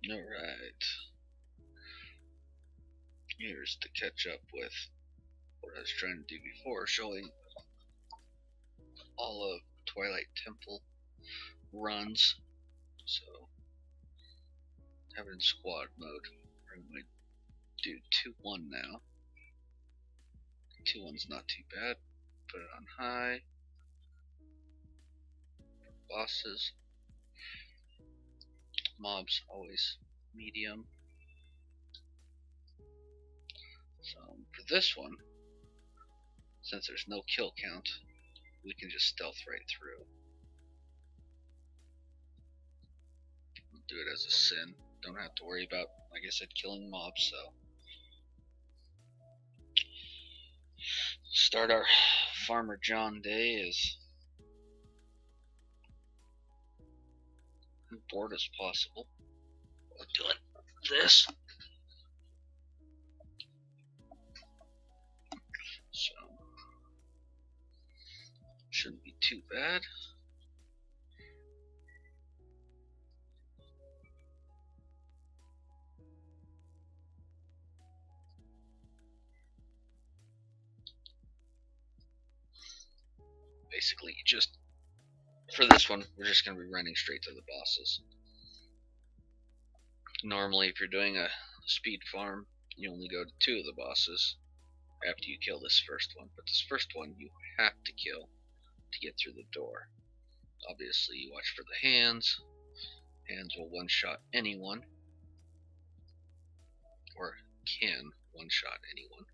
Alright. Here's to catch up with what I was trying to do before, showing all of Twilight Temple runs. So, have it in squad mode. We're going to do 2-1 now. 2-1's not too bad. Put it on high. Bosses. Mobs always medium. So for this one, since there's no kill count, we can just stealth right through. We'll do it as a sin. Don't have to worry about, like I said, killing mobs. So start our Farmer John day as bored as possible. We're doing this. So shouldn't be too bad. Basically, just for this one, we're just going to be running straight to the bosses. Normally, if you're doing a speed farm, you only go to 2 of the bosses after you kill this first one. But this first one, you have to kill to get through the door. Obviously, you watch for the hands. Hands will one-shot anyone, or can one-shot anyone.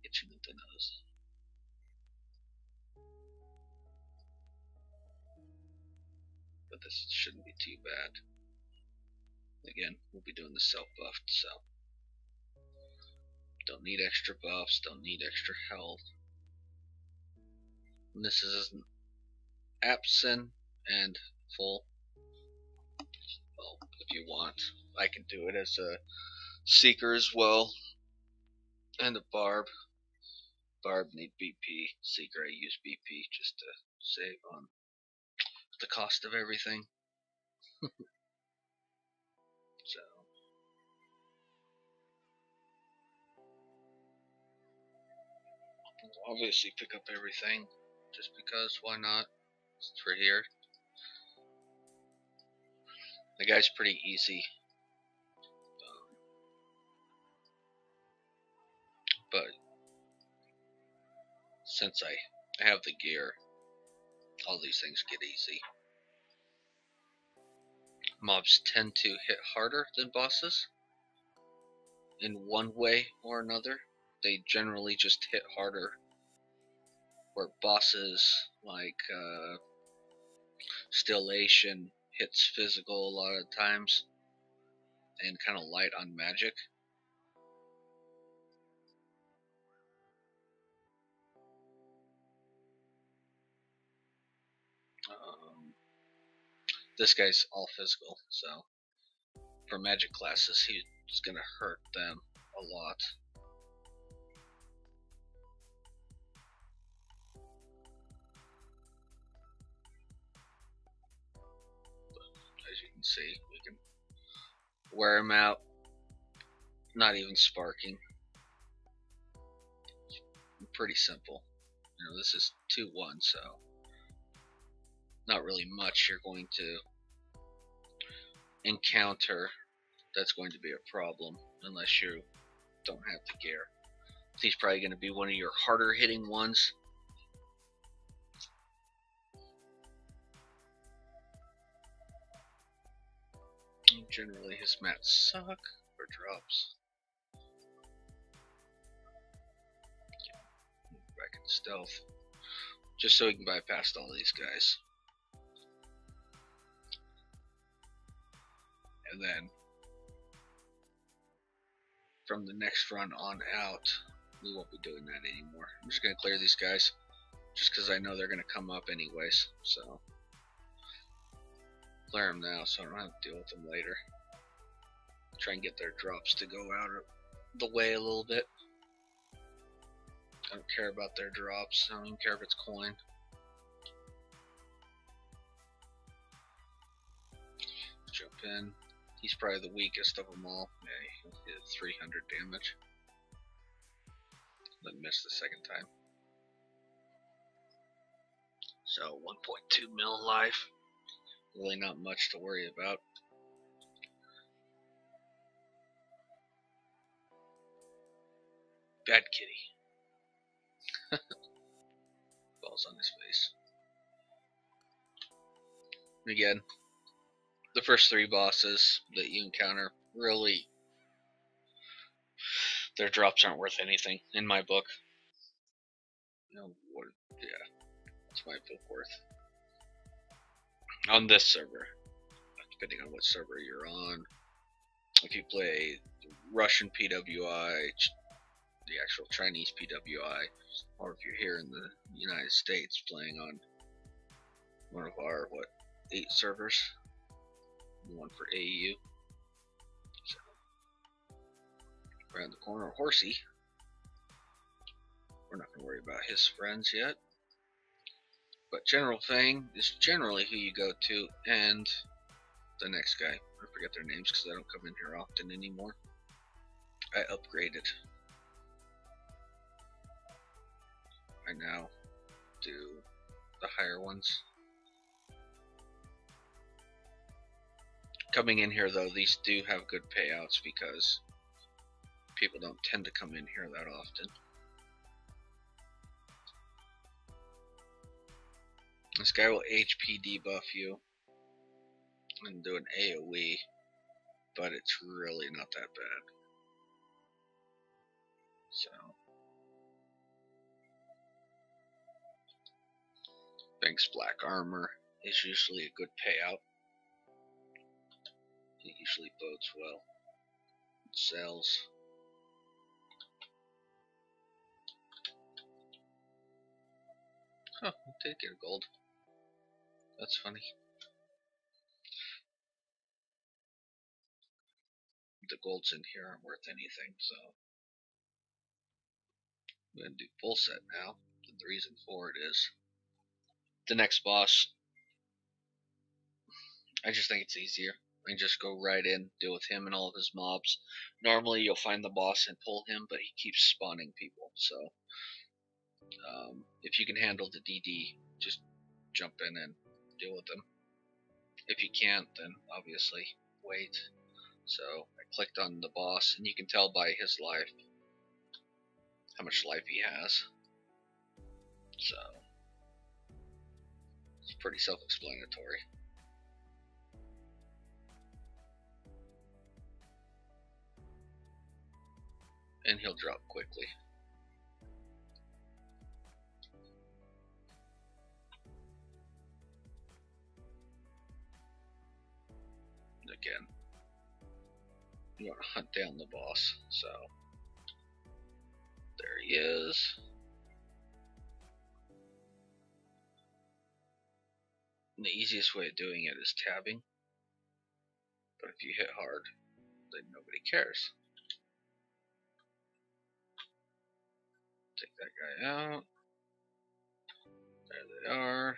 Itching at the nose. But this shouldn't be too bad. Again, we'll be doing the self-buffed, so don't need extra buffs, don't need extra health. And this is an absent and full. Well, if you want, I can do it as a seeker as well, and a barb. Barb need BP. Seeker, I use BP just to save on the cost of everything. So obviously pick up everything just because, why not? It's for here. The guy's pretty easy, but since I have the gear, all these things get easy. Mobs tend to hit harder than bosses in one way or another. They generally just hit harder, where bosses like Stillation hits physical a lot of times and kind of light on magic. This guy's all physical, so for magic classes, he's going to hurt them a lot. But as you can see, we can wear him out, not even sparking. Pretty simple. You know, this is 2-1, so not really much you're going to encounter that's going to be a problem unless you don't have the gear. He's probably going to be one of your harder hitting ones. Generally his mats suck or drops. Back in stealth, just so we can bypass all these guys. And then from the next run on out, we won't be doing that anymore. I'm just going to clear these guys just because I know they're going to come up anyways. So clear them now so I don't have to deal with them later. Try and get their drops to go out the way a little bit. I don't care about their drops. I don't even care if it's coin. Jump in. He's probably the weakest of them all. Yeah, he did 300 damage. Then missed the second time. So 1.2 mil life. Really not much to worry about. Bad kitty. Balls on his face. Again, the first 3 bosses that you encounter, really, their drops aren't worth anything in my book. You know, what? Yeah, what's my book worth? On this server, depending on what server you're on. If you play Russian PWI, the actual Chinese PWI, or if you're here in the United States playing on one of our 8 servers, one for AEU. So, around the corner, Horsey. We're not going to worry about his friends yet. But General Fang is generally who you go to, and the next guy. I forget their names because I don't come in here often anymore. I upgraded. I now do the higher ones. Coming in here though, these do have good payouts because people don't tend to come in here that often. This guy will HP debuff you and do an AoE, but it's really not that bad. So Bank's black armor is usually a good payout. It usually bodes well. It sells. Oh, I did get a gold. That's funny. The golds in here aren't worth anything, so I'm going to do full set now. And the reason for it is the next boss, I just think it's easier. I can just go right in, deal with him and all of his mobs. Normally you'll find the boss and pull him, but he keeps spawning people, so if you can handle the DD, just jump in and deal with them. If you can't, then obviously wait. So I clicked on the boss, and you can tell by his life how much life he has. So it's pretty self-explanatory. And he'll drop quickly. Again, you want to hunt down the boss, so there he is. And the easiest way of doing it is tabbing, but if you hit hard, then nobody cares. Take that guy out. There they are.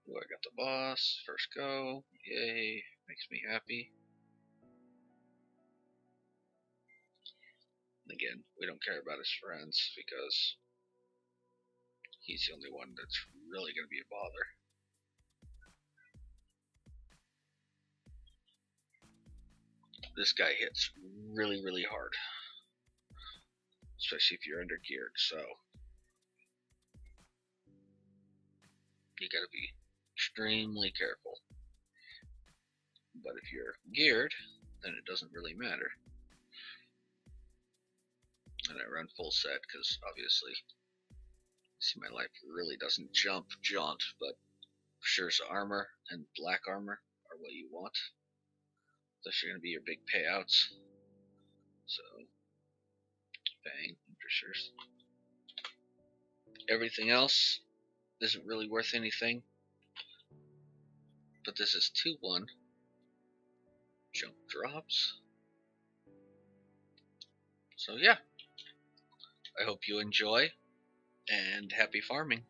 Ooh, I got the boss. First go. Yay. Makes me happy. And again, we don't care about his friends because he's the only one that's really going to be a bother. This guy hits really, really hard. Especially if you're under geared, so you gotta be extremely careful. But if you're geared, then it doesn't really matter. And I run full set because obviously, see, my life really doesn't jaunt, but for sure, so armor and black armor are what you want. Those are gonna be your big payouts. So, bang, for sure. Everything else isn't really worth anything. But this is 2-1. Jump drops. So yeah, I hope you enjoy, and happy farming.